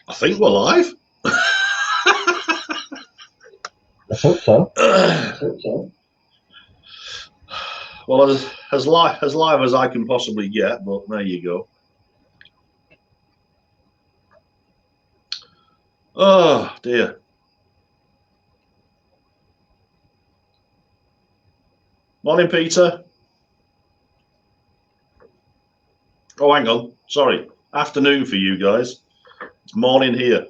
I think we're live. I hope so. Well, as live as I can possibly get, but there you go. Oh dear. Morning, Peter. Oh, hang on. Sorry. Afternoon for you guys. It's morning here.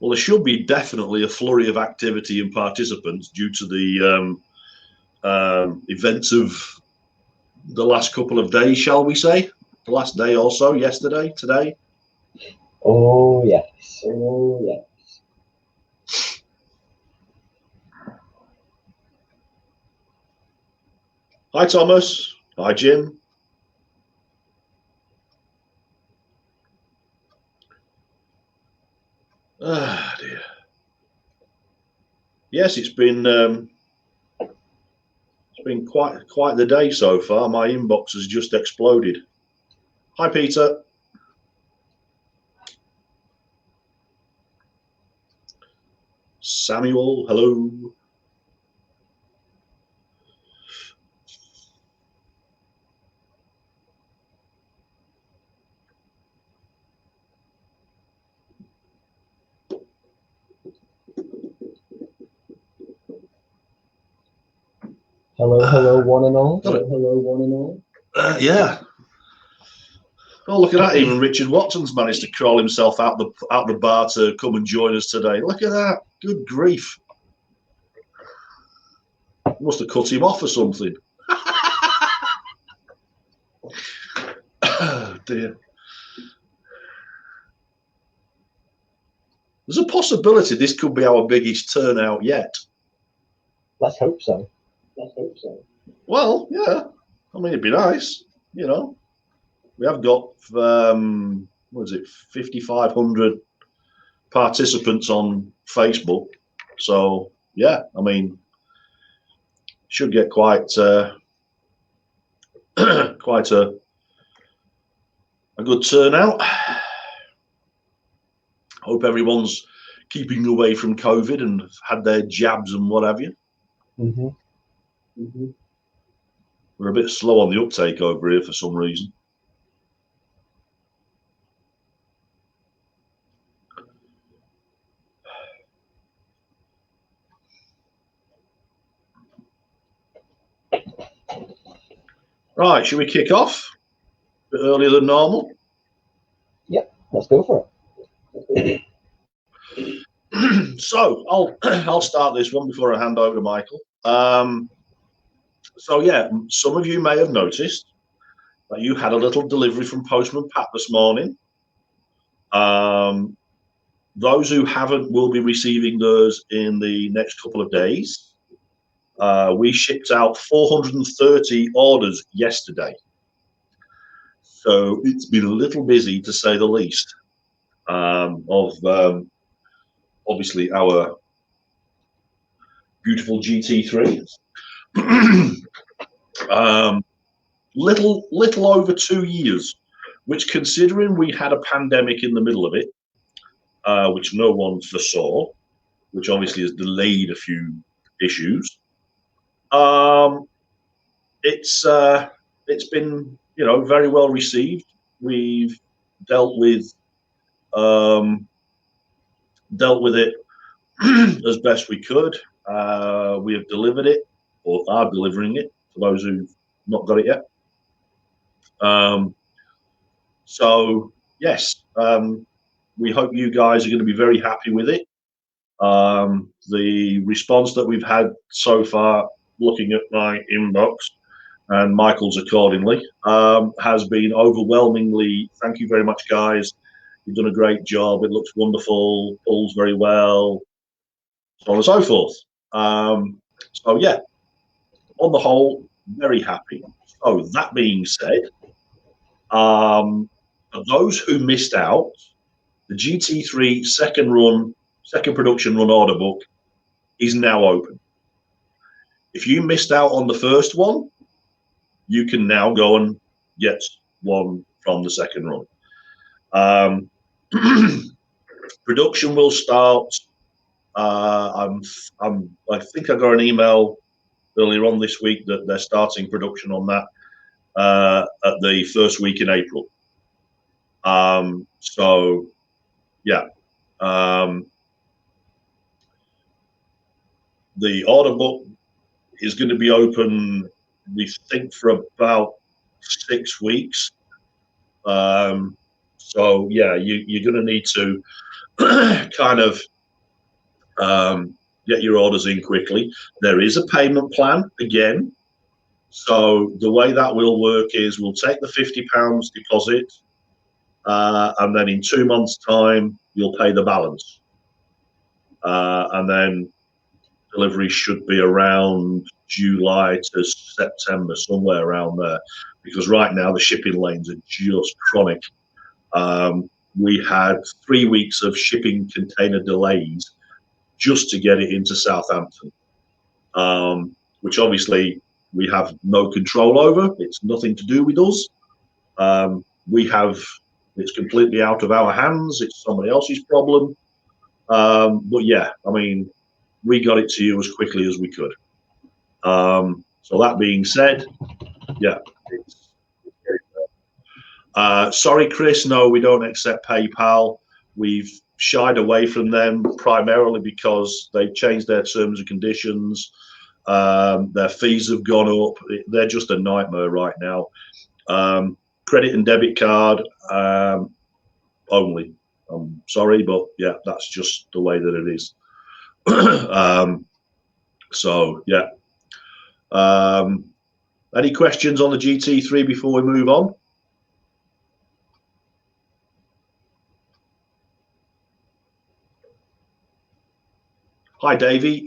Well, there should be definitely a flurry of activity and participants due to the events of the last couple of days, shall we say? The last day or so, yesterday, today. Oh, yes. Oh, yes. Hi, Thomas. Hi, Jim. Ah, dear. Yes, it's been quite the day so far. My inbox has just exploded. Hi, Peter. Samuel, hello. Hello, one and all. Hello, one and all. Yeah. Oh, look at that! Even Richard Watson's managed to crawl himself out the bar to come and join us today. Look at that! Good grief! Must have cut him off or something. Oh, dear. There's a possibility this could be our biggest turnout yet. Let's hope so. Well, yeah. I mean, it'd be nice, you know. We have got, what is it, 5,500 participants on Facebook. So, yeah, I mean, should get quite quite a good turnout. Hope everyone's keeping away from COVID and had their jabs and what have you. We're a bit slow on the uptake over here for some reason. Right, should we kick off a bit earlier than normal? Yep, let's go for it. So I'll start this one before I hand over to Michael. So yeah, some of you may have noticed that you had a little delivery from Postman Pat this morning. Those who haven't will be receiving those in the next couple of days. We shipped out 430 orders yesterday. So it's been a little busy, to say the least, obviously our beautiful GT3. Little over 2 years, which, considering we had a pandemic in the middle of it, which no one foresaw, which obviously has delayed a few issues, it's been, you know, very well received. We've dealt with it as best we could. We have delivered it, or are delivering it, for those who've not got it yet. So yes, we hope you guys are going to be very happy with it. The response that we've had so far, looking at my inbox and Michael's accordingly, has been overwhelmingly, thank you very much, guys. You've done a great job. It looks wonderful, pulls very well, so on and so forth. So yeah, on the whole, very happy. So that being said, for those who missed out, the GT3 second production run order book is now open. If you missed out on the first one, you can now go and get one from the second run. Production will start. I think I got an email earlier on this week that they're starting production on that at the first week in April. So, yeah. The order book is going to be open, we think, for about 6 weeks. So, yeah, you're going to need to kind of get your orders in quickly. There is a payment plan again. So the way that will work is we'll take the £50 deposit, and then in 2 months' time, you'll pay the balance. And then delivery should be around July to September, somewhere around there. Because right now the shipping lanes are just chronic. We had 3 weeks of shipping container delays just to get it into Southampton, which obviously we have no control over. It's nothing to do with us. It's completely out of our hands. It's somebody else's problem. But yeah, I mean, we got it to you as quickly as we could. So that being said, yeah. Sorry, Chris, no, we don't accept PayPal. We've shied away from them primarily because they've changed their terms and conditions. Their fees have gone up. They're just a nightmare right now. Credit and debit card only. I'm sorry, but yeah, that's just the way that it is. So yeah. Any questions on the GT3 before we move on? Hi, Davey.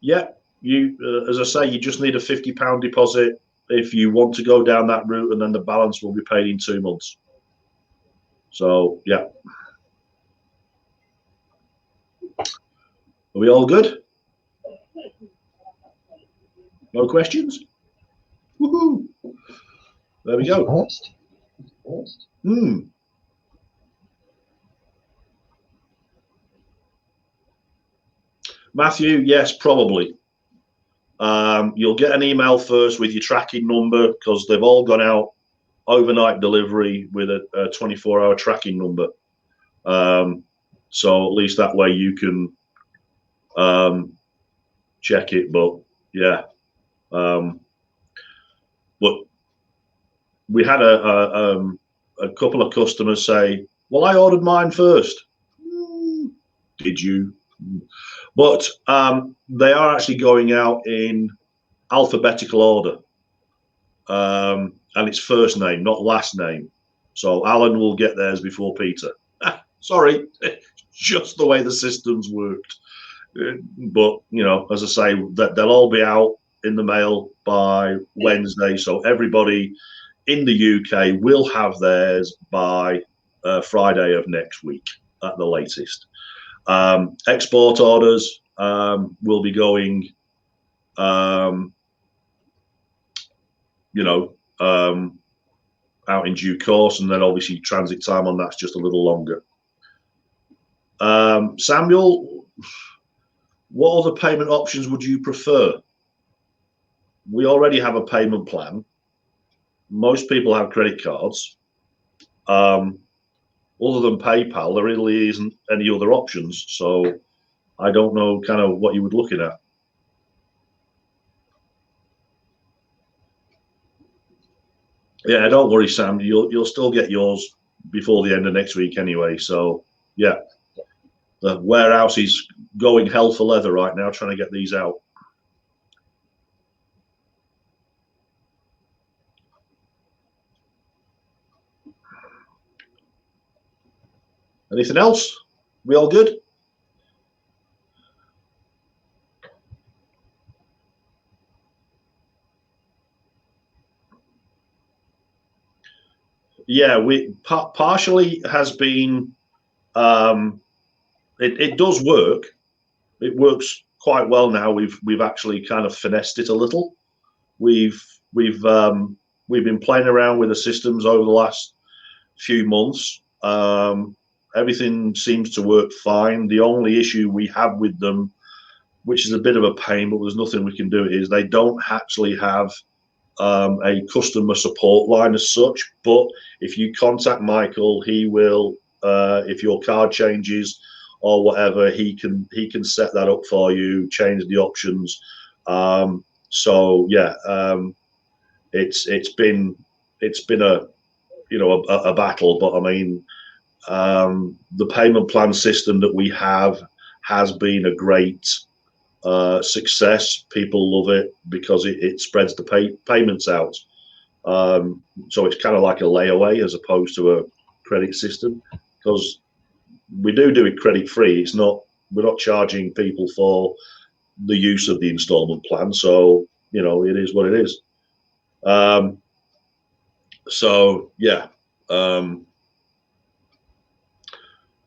Yeah, you, as I say, you just need a £50 deposit if you want to go down that route, and then the balance will be paid in 2 months. So, yeah. Are we all good? No questions? Woohoo! There we go. Matthew, yes, probably. You'll get an email first with your tracking number because they've all gone out overnight delivery with a 24-hour tracking number. So at least that way you can check it. But yeah, but we had a couple of customers say, "Well, I ordered mine first." Did you? But they are actually going out in alphabetical order, and it's first name, not last name. So Alan will get theirs before Peter. Sorry, just the way the systems worked. But you know, as I say, that they'll all be out in the mail by Wednesday. So everybody in the UK will have theirs by Friday of next week at the latest. Export orders will be going, out in due course, and then obviously transit time on that's just a little longer. Samuel, what other payment options would you prefer? We already have a payment plan. Most people have credit cards. Other than PayPal, there really isn't any other options. So I don't know kind of what you were looking at. Yeah, don't worry, Sam. You'll still get yours before the end of next week anyway. So yeah, the warehouse is going hell for leather right now trying to get these out. Anything else? We all good? Yeah, we partially has been. It does work. It works quite well now. We've actually kind of finessed it a little. we've we've um, we've been playing around with the systems over the last few months. Everything seems to work fine. The only issue we have with them, which is a bit of a pain, but there's nothing we can do, is they don't actually have a customer support line as such. But if you contact Michael, he will. If your card changes or whatever, he can set that up for you, change the options. So yeah, it's been a a battle, but I mean, the payment plan system that we have has been a great success. People love it because it spreads the payments out. So it's kind of like a layaway as opposed to a credit system, because we do it credit free. We're not charging people for the use of the installment plan. So it is what it is. So yeah.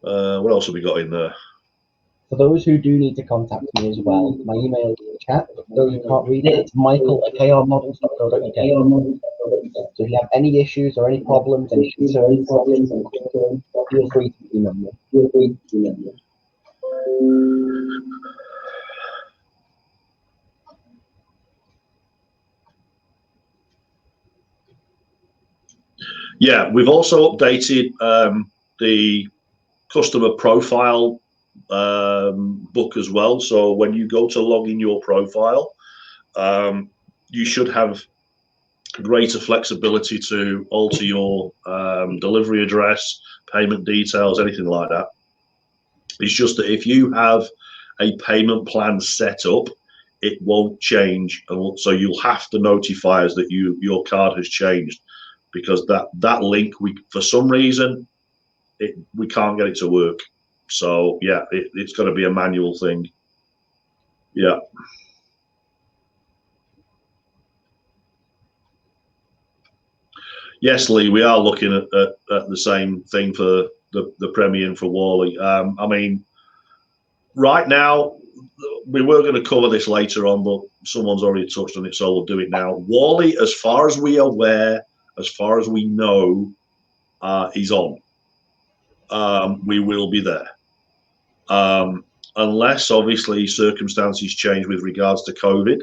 What else have we got in there? For those who do need to contact me as well, my email is in the chat. For those who can't read it, it's michael@krmodels.co.uk. So if you have any issues or any problems, any concerns, feel free to email me. Yeah, we've also updated the customer profile book as well. So when you go to log in your profile, you should have greater flexibility to alter your delivery address, payment details, anything like that. It's just that if you have a payment plan set up, it won't change. So you'll have to notify us that your card has changed, because that link, for some reason, we can't get it to work. So yeah, it's got to be a manual thing. Yeah. Yes, Lee, we are looking at the same thing for the Premier for Wally. I mean, right now, we were going to cover this later on, but someone's already touched on it, so we'll do it now. Wally, as far as we are aware, as far as we know, is on. We will be there. Unless, obviously, circumstances change with regards to COVID.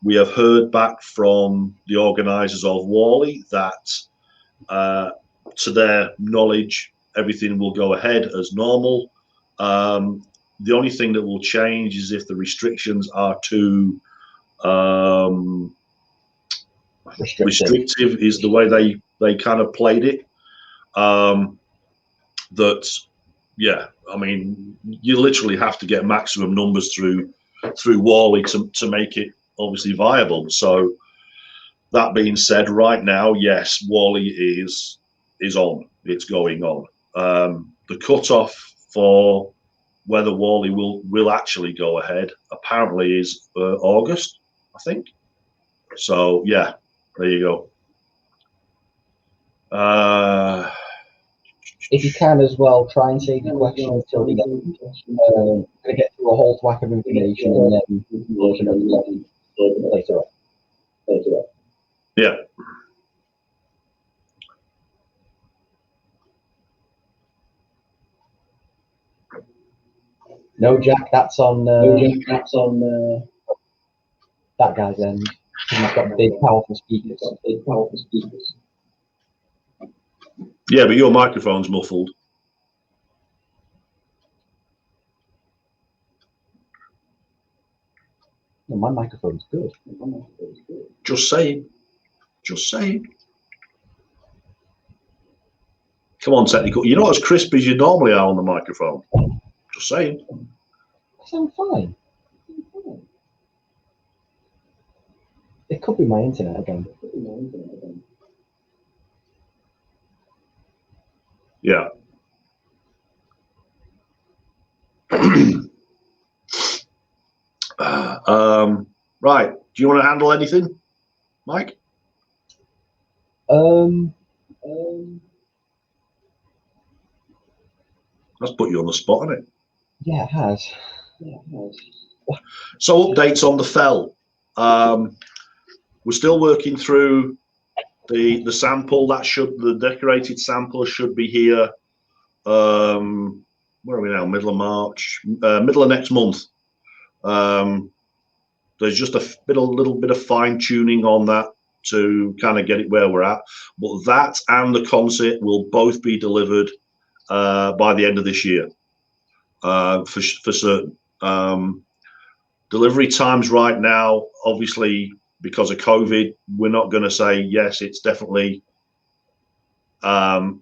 We have heard back from the organisers of Wally that, to their knowledge, everything will go ahead as normal. The only thing that will change is if the restrictions are too restrictive, is the way they kind of played it. That, yeah, I mean, you literally have to get maximum numbers through Wally to make it obviously viable. So that being said, right now, yes, Wally is on. It's going on. The cutoff for whether Wally will actually go ahead apparently is August, I think. So yeah, there you go. If you can as well, try and save your questions until the end. Going to get through a whole whack of information and then later on. Yeah. No, Jack, that's on that guy's end. He's got big, powerful speakers. Yeah, but your microphone's muffled. No, my microphone's good. Just saying. Just saying. Come on, technical. You're not as crisp as you normally are on the microphone. Just saying. I sound fine. It could be my internet again. Yeah. Right. Do you want to handle anything, Mike? That's put you on the spot, hasn't it? Yeah, it has. So updates on the fell. we're still working through the sample. The decorated sample should be here. Where are we now? Middle of March, middle of next month. There's just a little bit of fine tuning on that to kind of get it where we're at. But that and the concert will both be delivered by the end of this year, for certain. Delivery times right now, obviously, because of COVID, we're not going to say yes, it's definitely, going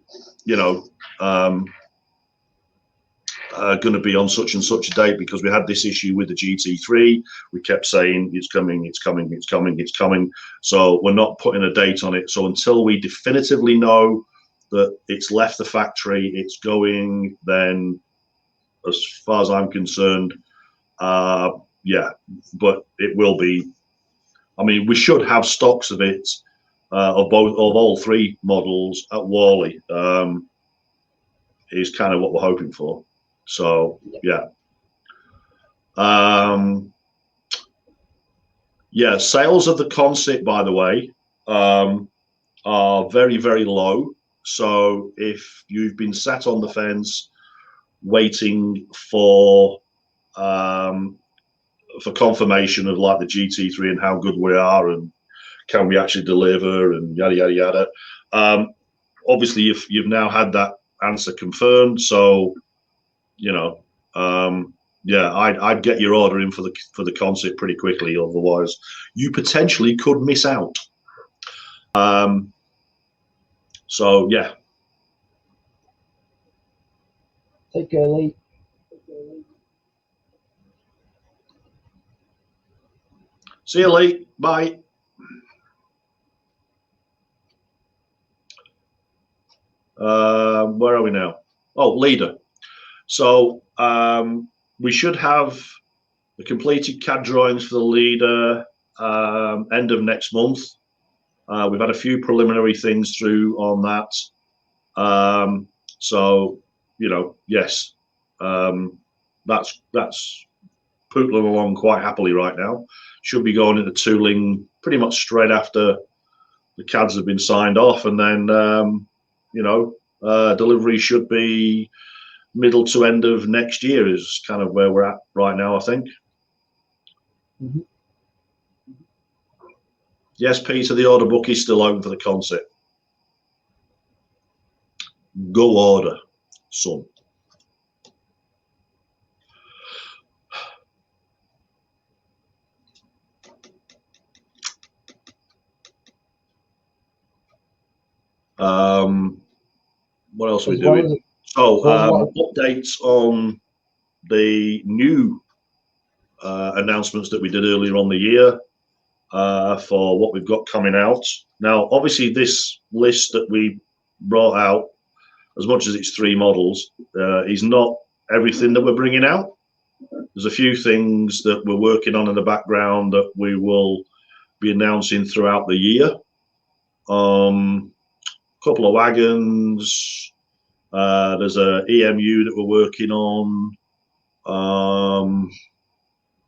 to be on such and such a date, because we had this issue with the GT3. We kept saying it's coming, it's coming, it's coming, it's coming. So we're not putting a date on it. So until we definitively know that it's left the factory, it's going, then as far as I'm concerned, yeah, but it will be. I mean, we should have stocks of it, of all three models at Wally. Is kind of what we're hoping for. So yeah, yeah. Sales of the concept, by the way, are very, very low. So if you've been sat on the fence waiting for confirmation of like the GT3 and how good we are and can we actually deliver and yada yada yada. Obviously, you've now had that answer confirmed, so yeah, I'd get your order in for the concert pretty quickly. Otherwise, you potentially could miss out. So yeah. Take care, Lee. See you, Lee. Bye. Where are we now? Oh, leader. So we should have the completed CAD drawings for the leader end of next month. We've had a few preliminary things through on that. So, yes, that's pootling along quite happily right now. Should be going into tooling pretty much straight after the CADs have been signed off, and then delivery should be middle to end of next year is kind of where we're at right now, I think. Mm-hmm. Yes, Peter, the order book is still open for the concept. Go order, son. What else are we doing? So updates on the new announcements that we did earlier on the year for what we've got coming out. Now, obviously, this list that we brought out, as much as it's 3 models, is not everything that we're bringing out. There's a few things that we're working on in the background that we will be announcing throughout the year. Couple of wagons. There's a EMU that we're working on.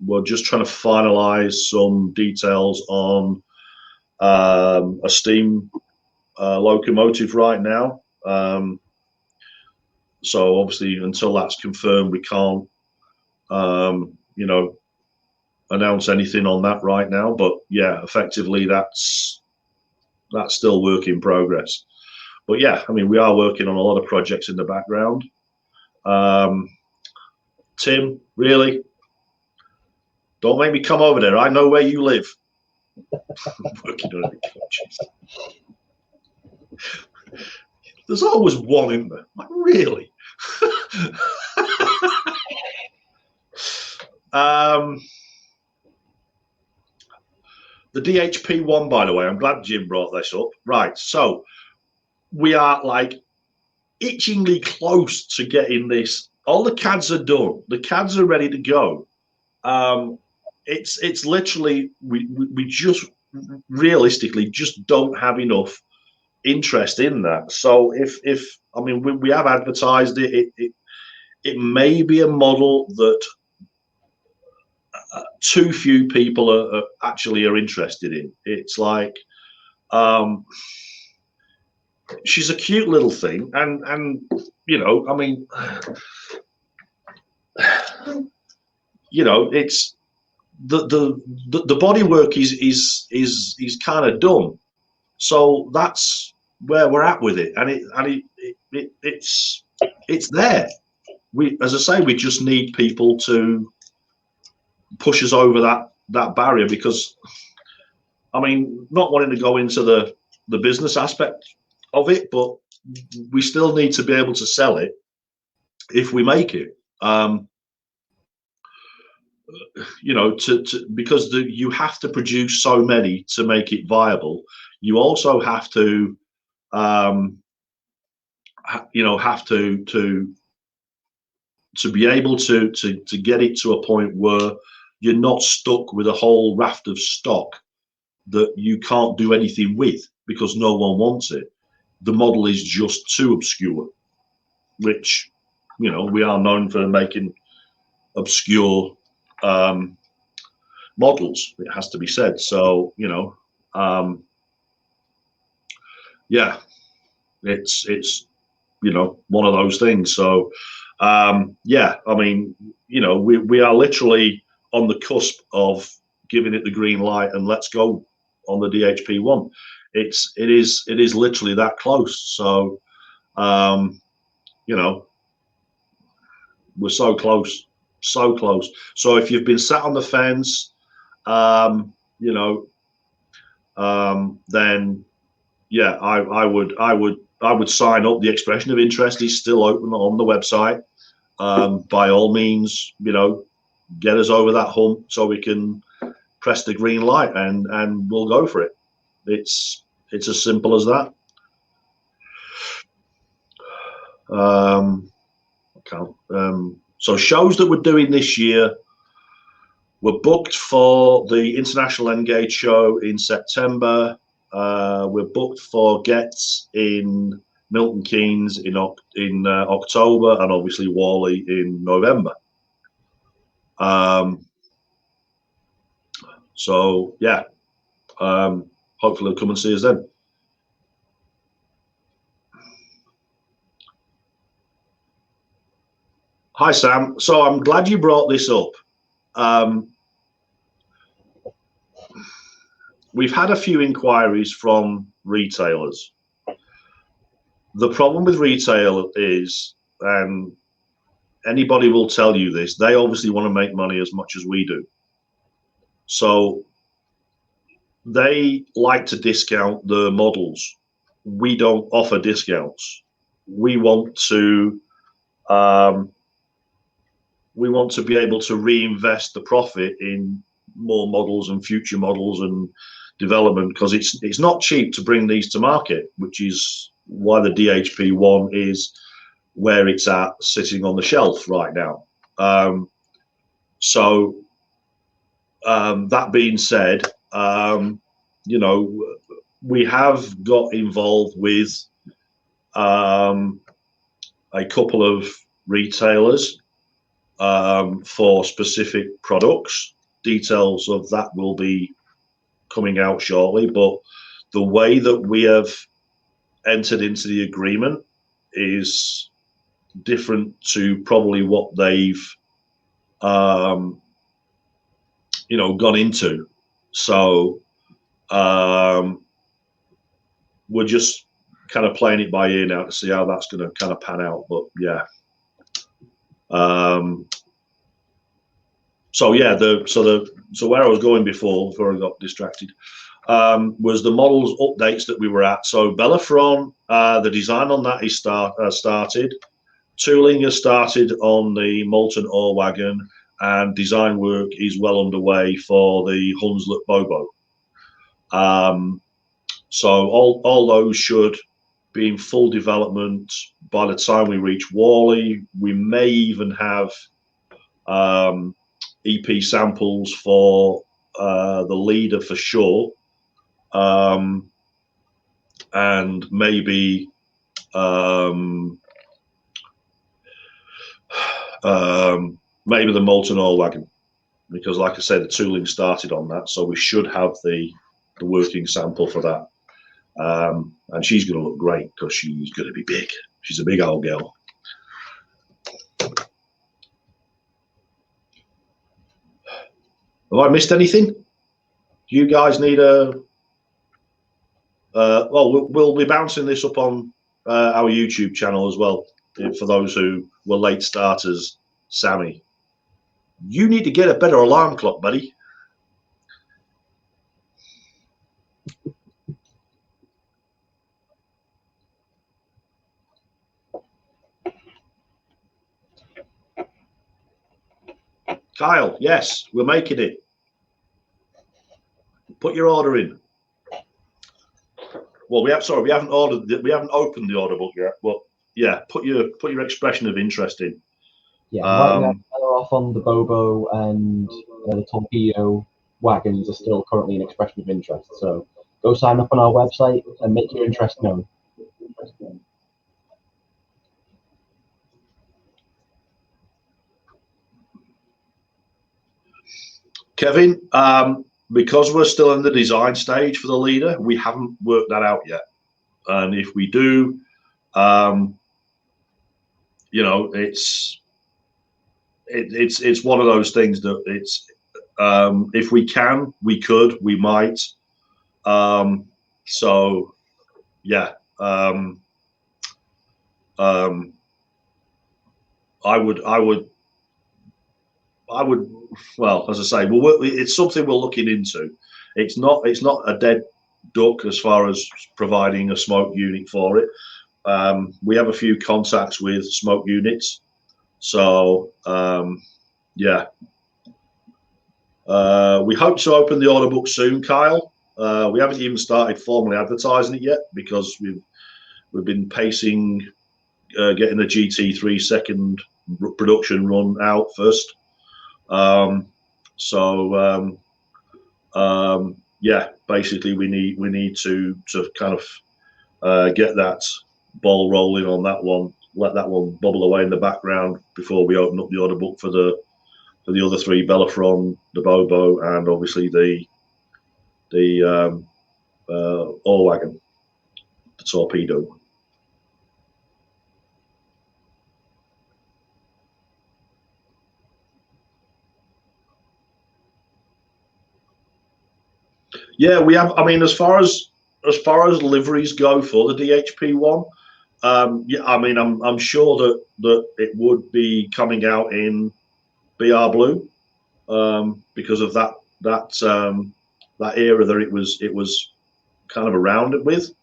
We're just trying to finalize some details on a steam locomotive right now. So obviously, until that's confirmed, we can't, announce anything on that right now. But yeah, effectively, that's still work in progress. But yeah, I mean, we are working on a lot of projects in the background. Tim, really? Don't make me come over there. I know where you live. Working on the coaches. There's always one in there. Like, really? The DHP one, by the way, I'm glad Jim brought this up. Right, so we are like itchingly close to getting this. All the CADs are done. The CADs are ready to go. It's literally we just realistically just don't have enough interest in that. So if I mean we have advertised it may be a model that too few people are actually interested in. It's like, um, she's a cute little thing, and you know, I mean, you know, it's the body work is kind of done. So that's where we're at with it, and it's there. We, as I say, we just need people to push us over that barrier, because I mean, not wanting to go into the business aspect of it, but we still need to be able to sell it if we make it. You know, because you have to produce so many to make it viable. You also have to, you know, have to be able to get it to a point where you're not stuck with a whole raft of stock that you can't do anything with because no one wants it. The model is just too obscure, which, you know, we are known for making obscure models. It has to be said. So, you know, yeah, it's you know, one of those things. So, yeah, I mean, you know, we are literally on the cusp of giving it the green light and let's go on the DHP1. It is literally that close. So, you know, we're so close, so close. So if you've been sat on the fence, you know, then yeah, I would sign up. The expression of interest is still open on the website. By all means, you know, get us over that hump so we can press the green light and we'll go for it. It's as simple as that. So shows that we're doing this year, we're booked for the International Engage show in September. We're booked for Gets in Milton Keynes in October, and obviously Wally in November. So yeah, hopefully they'll come and see us then. Hi Sam. So I'm glad you brought this up. We've had a few inquiries from retailers. The problem with retail is, and anybody will tell you this, they obviously want to make money as much as we do. So they like to discount the models. We don't offer discounts. We want to be able to reinvest the profit in more models and future models and development, because it's not cheap to bring these to market, which is why the DHP1 is where it's at, sitting on the shelf right now. So that being said, you know, we have got involved with a couple of retailers for specific products. Details of that will be coming out shortly, but the way that we have entered into the agreement is different to probably what they've you know, gone into. So we're just kind of playing it by ear now to see how that's going to kind of pan out. But yeah. So yeah, so where I was going before I got distracted, was the models updates that we were at. So Bellafron, the design on that is started. Tooling has started on the Molten Ore Wagon, and design work is well underway for the Hunslet Bobo. So all those should be in full development by the time we reach Wally. We may even have EP samples for the leader for sure, and maybe maybe the Molten Ore Wagon. because, like I said, the tooling started on that, so we should have the working sample for that. And she's going to look great because she's going to be big. She's a big old girl. Have I missed anything? Do you guys need a? Well, we'll be bouncing this up on our YouTube channel as well. For those who were late starters, Sammy, you need to get a better alarm clock, buddy. Kyle, yes, we're making it. Put your order in. Well, we haven't ordered. We haven't opened the order book yet. But yeah, put your expression of interest in. Yeah, right now they're off on the Bobo and the Torpedo wagons are still currently an expression of interest. So go sign up on our website and make your interest known. Kevin, because we're still in the design stage for the leader, we haven't worked that out yet. And if we do, you know, it's one of those things that it's if we can, we could, we might. So yeah, I would. Well, as I say, it's something we're looking into. It's not a dead duck as far as providing a smoke unit for it. We have a few contacts with smoke units, so yeah. We hope to open the order book soon, Kyle. We haven't even started formally advertising it yet because we've been pacing getting the GT3 second production run out first. Yeah, basically we need to kind of get that ball rolling on that one, let that one bubble away in the background before we open up the order book for the other three: Bellafron, the Bobo, and obviously the ore wagon, the Torpedo. Yeah, we have. I mean, as far as liveries go for the DHP one, yeah, I mean, I'm sure that it would be coming out in BR Blue because of that era that it was kind of around it with.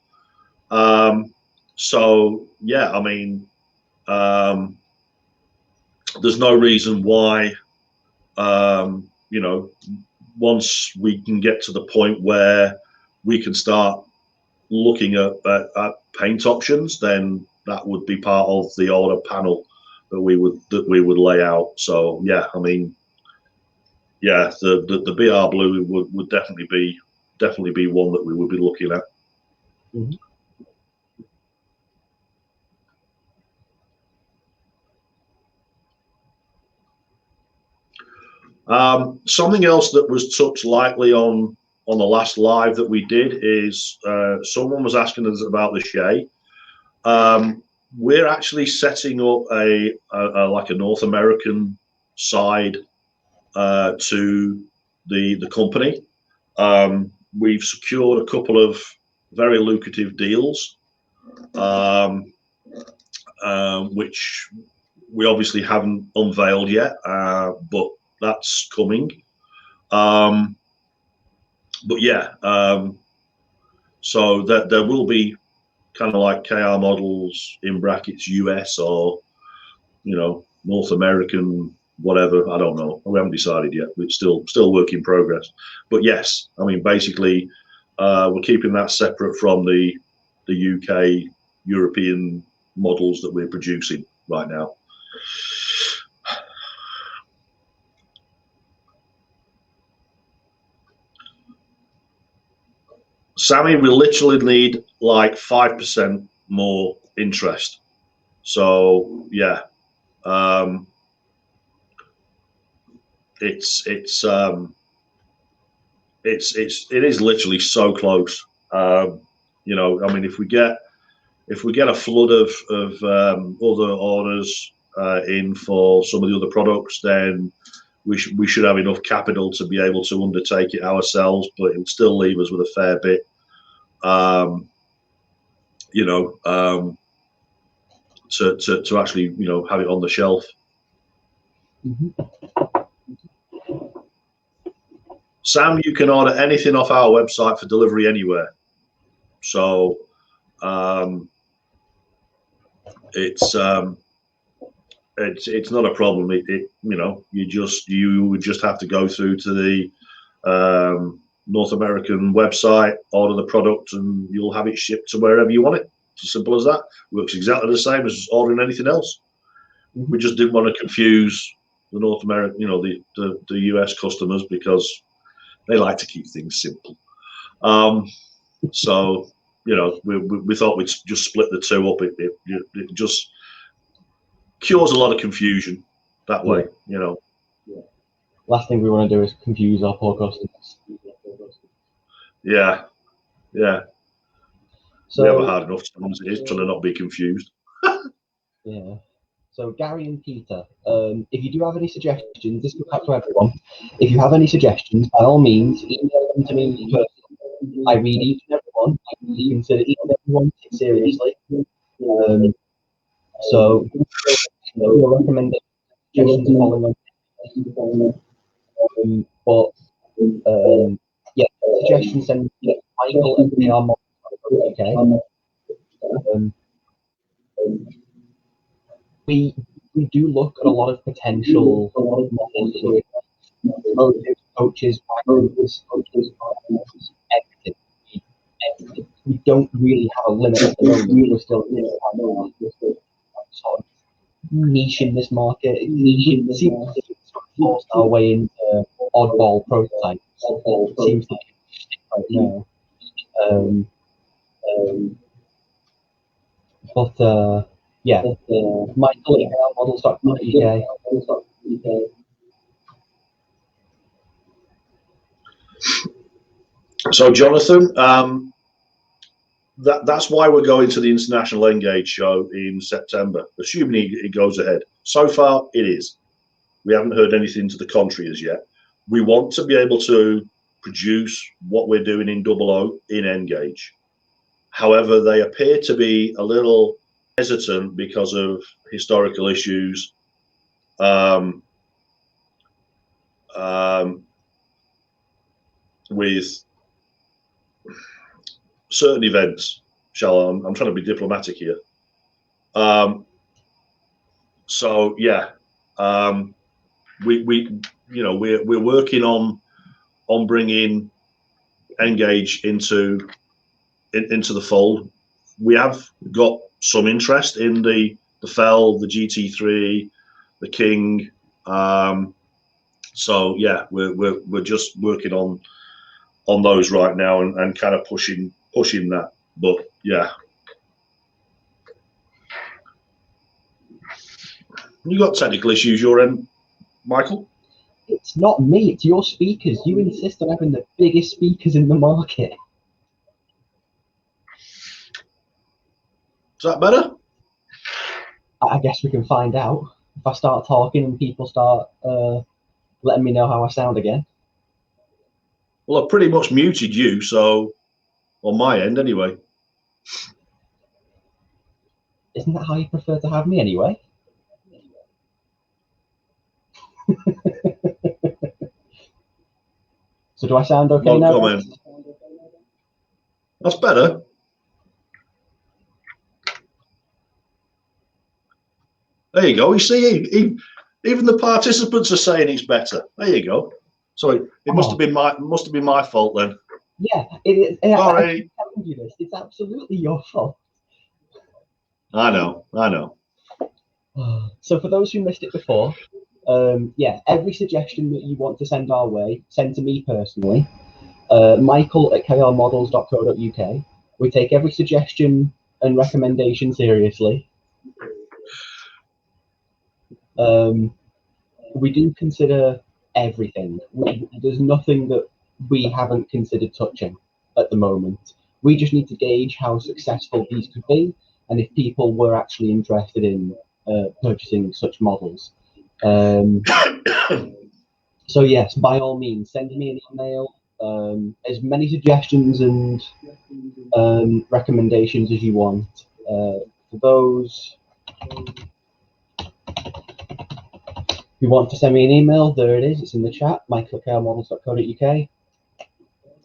So yeah, I mean, there's no reason why, you know, once we can get to the point where we can start looking at paint options, then that would be part of the order panel that we would lay out. So yeah, I mean, yeah, the BR Blue would definitely be one that we would be looking at. Mm-hmm. Something else that was touched lightly on the last live that we did is someone was asking us about the Shay. We're actually setting up a like a North American side to the company. We've secured a couple of very lucrative deals, which we obviously haven't unveiled yet, but that's coming. But yeah, so that there will be kind of like KR models in brackets US or, you know, North American, whatever. I don't know. We haven't decided yet. It's still work in progress. But yes, I mean, basically, we're keeping that separate from the UK European models that we're producing right now. Sammy, we literally need like 5% more interest. So yeah, it is literally so close. You know, I mean, if we get a flood of other orders in for some of the other products, then we should have enough capital to be able to undertake it ourselves. But it would still leave us with a fair bit. You know, to actually, you know, have it on the shelf. Sam, you can order anything off our website for delivery anywhere. So it's not a problem. You know, you would just have to go through to the North American website, order the product, and you'll have it shipped to wherever you want it. It's as simple as that. Works exactly the same as ordering anything else. We just didn't want to confuse the North American, you know, the US customers, because they like to keep things simple. So, you know, we thought we'd just split the two up. It just cures a lot of confusion that way, you know. Last thing we want to do is confuse our poor customers. Yeah. So, we have a hard enough time as it is trying to not be confused. Yeah. So Gary and Peter, if you do have any suggestions, this goes out to everyone. If you have any suggestions, by all means, email them to me personally. I read each and every one. You consider each and every one seriously. So your recommendations, suggestions are following on. But yeah, suggestions send to Michael at PRModels.co.uk. We do look at a lot of potential models, coaches, everything. We don't really have a limit at the moment. We're still sort of niche in this market. We seem to force our way into oddball prototypes. It seems like right now. But yeah, Michael at models.co.uk. So, Jonathan, that's why we're going to the International Engage show in September, assuming it goes ahead. So far, it is. We haven't heard anything to the contrary as yet. We want to be able to produce what we're doing in Double O in Engage. However, they appear to be a little hesitant because of historical issues. With certain events, I'm trying to be diplomatic here. So yeah, we're working on bringing Engage into the fold. We have got some interest in the Fell, the GT3, the King. So yeah, we're just working on those right now and kind of pushing that. But yeah, you got technical issues your end, Michael? It's not me, it's your speakers. You insist on having the biggest speakers in the market. Is that better? I guess we can find out if I start talking and people start letting me know how I sound again. Well, I've pretty much muted you, so on my end anyway. Isn't that how you prefer to have me anyway? So do I sound okay now? Comment. That's better. There you go. You see, even the participants are saying it's better. There you go. Sorry, it must have been my fault then. Yeah, it is. Sorry. I'm telling you this. It's absolutely your fault. I know. So for those who missed it before, yeah, every suggestion that you want to send our way, send to me personally, Michael at krmodels.co.uk. We take every suggestion and recommendation seriously. We do consider everything. There's nothing that we haven't considered touching at the moment. We just need to gauge how successful these could be, and if people were actually interested in purchasing such models. So yes, by all means, send me an email. As many suggestions and recommendations as you want. For those who want to send me an email, there it is. It's in the chat, michael@krmodels.co.uk.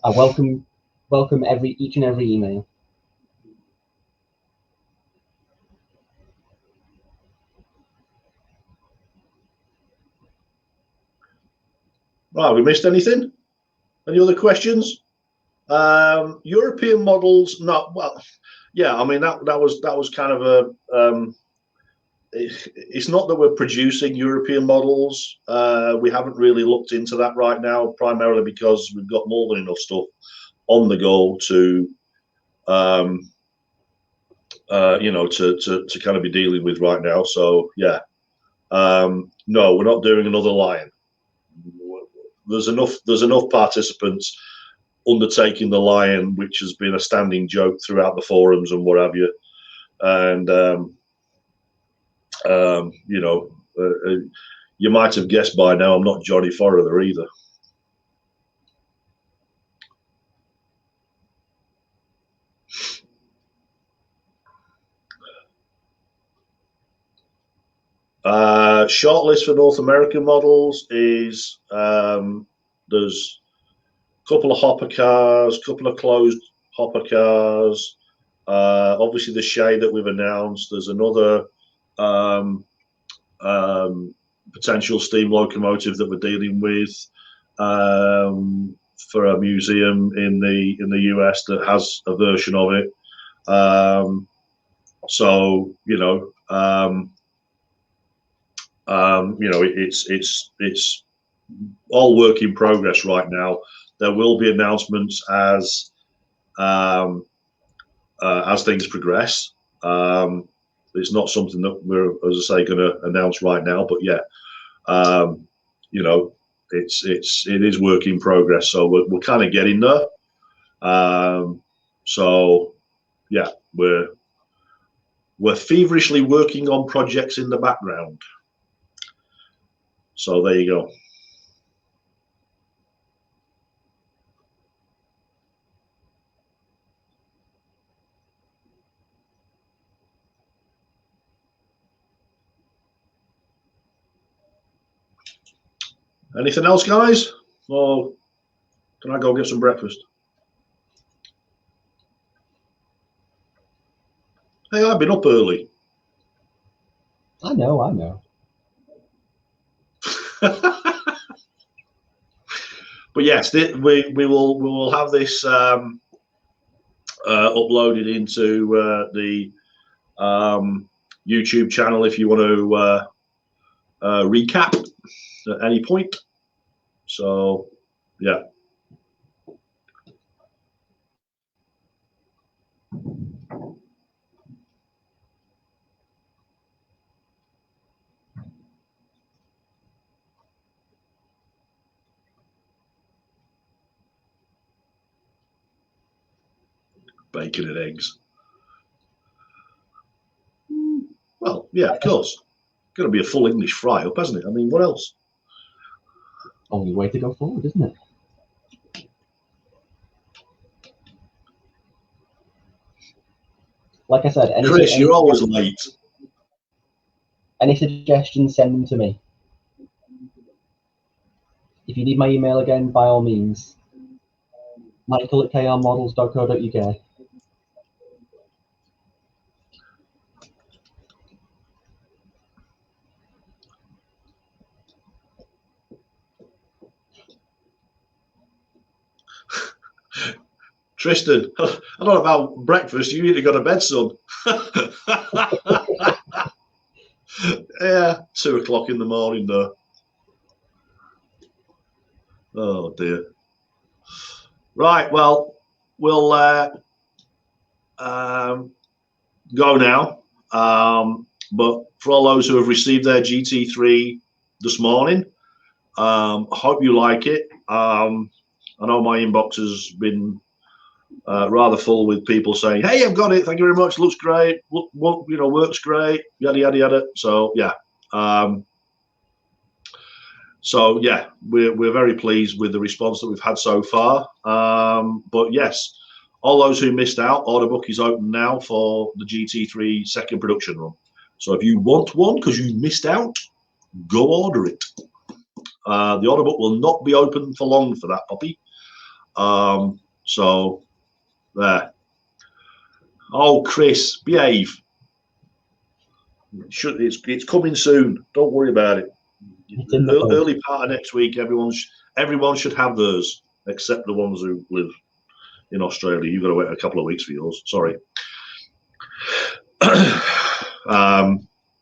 I welcome each and every email. Right, we missed anything? Any other questions? European models, not well. Yeah, I mean that was kind of a. It's not that we're producing European models. We haven't really looked into that right now, primarily because we've got more than enough stuff on the go to, to kind of be dealing with right now. So yeah, no, we're not doing another Lion. There's enough participants undertaking the Lion, which has been a standing joke throughout the forums and what have you. And you might have guessed by now I'm not Johnny Foreigner either. Shortlist for North American models is there's a couple of hopper cars, a couple of closed hopper cars. Obviously the shade that we've announced. There's another potential steam locomotive that we're dealing with for a museum in the US that has a version of it. So it's all work in progress right now. There will be announcements as things progress. It's not something that we're, as I say, going to announce right now. But yeah, it is work in progress. So we're kind of getting there. So yeah, we're feverishly working on projects in the background. So there you go. Anything else, guys? Or can I go get some breakfast? Hey, I've been up early. I know. But yes, we will have this uploaded into the YouTube channel if you want to recap at any point. So yeah. Bacon and eggs. Well, yeah, of course. Got to be a full English fry up, hasn't it? I mean, what else? Only way to go forward, isn't it? Like I said, Chris, you're always late. Any suggestions, send them to me. If you need my email again, by all means, michael@krmodels.co.uk. Tristan, I don't know about breakfast. You need to go to bed, son. Yeah, 2 o'clock in the morning, though. Oh dear. Right, well, we'll go now. But for all those who have received their GT3 this morning, Hope you like it. I know my inbox has been rather full with people saying, "Hey, I've got it. Thank you very much. Looks great. Works great. Yada yada yada." So yeah. So yeah, we're very pleased with the response that we've had so far. But yes, all those who missed out, order book is open now for the GT3 second production run. So if you want one because you missed out, go order it. The order book will not be open for long for that puppy. So there. Oh, Chris, behave. It's coming soon. Don't worry about it. Early part of next week, everyone should have theirs, except the ones who live in Australia. You've got to wait a couple of weeks for yours. Sorry.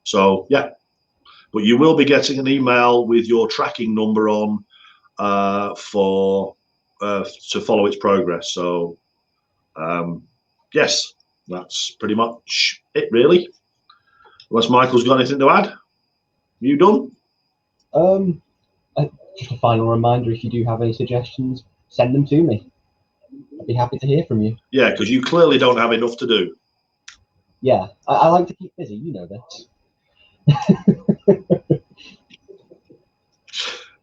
So yeah, but you will be getting an email with your tracking number on to follow its progress. So yes, that's pretty much it, really. Unless Michael's got anything to add. You done? Just a final reminder: if you do have any suggestions, send them to me. I'd be happy to hear from you. Yeah, because you clearly don't have enough to do. Yeah, I like to keep busy. You know this.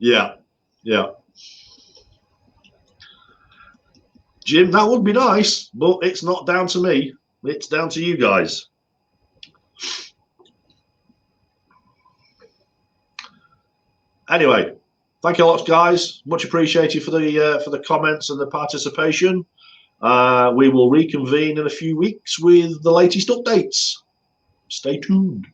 Yeah. Jim, that would be nice, but it's not down to me. It's down to you guys. Anyway, thank you a lot, guys. Much appreciated for the comments and the participation. We will reconvene in a few weeks with the latest updates. Stay tuned.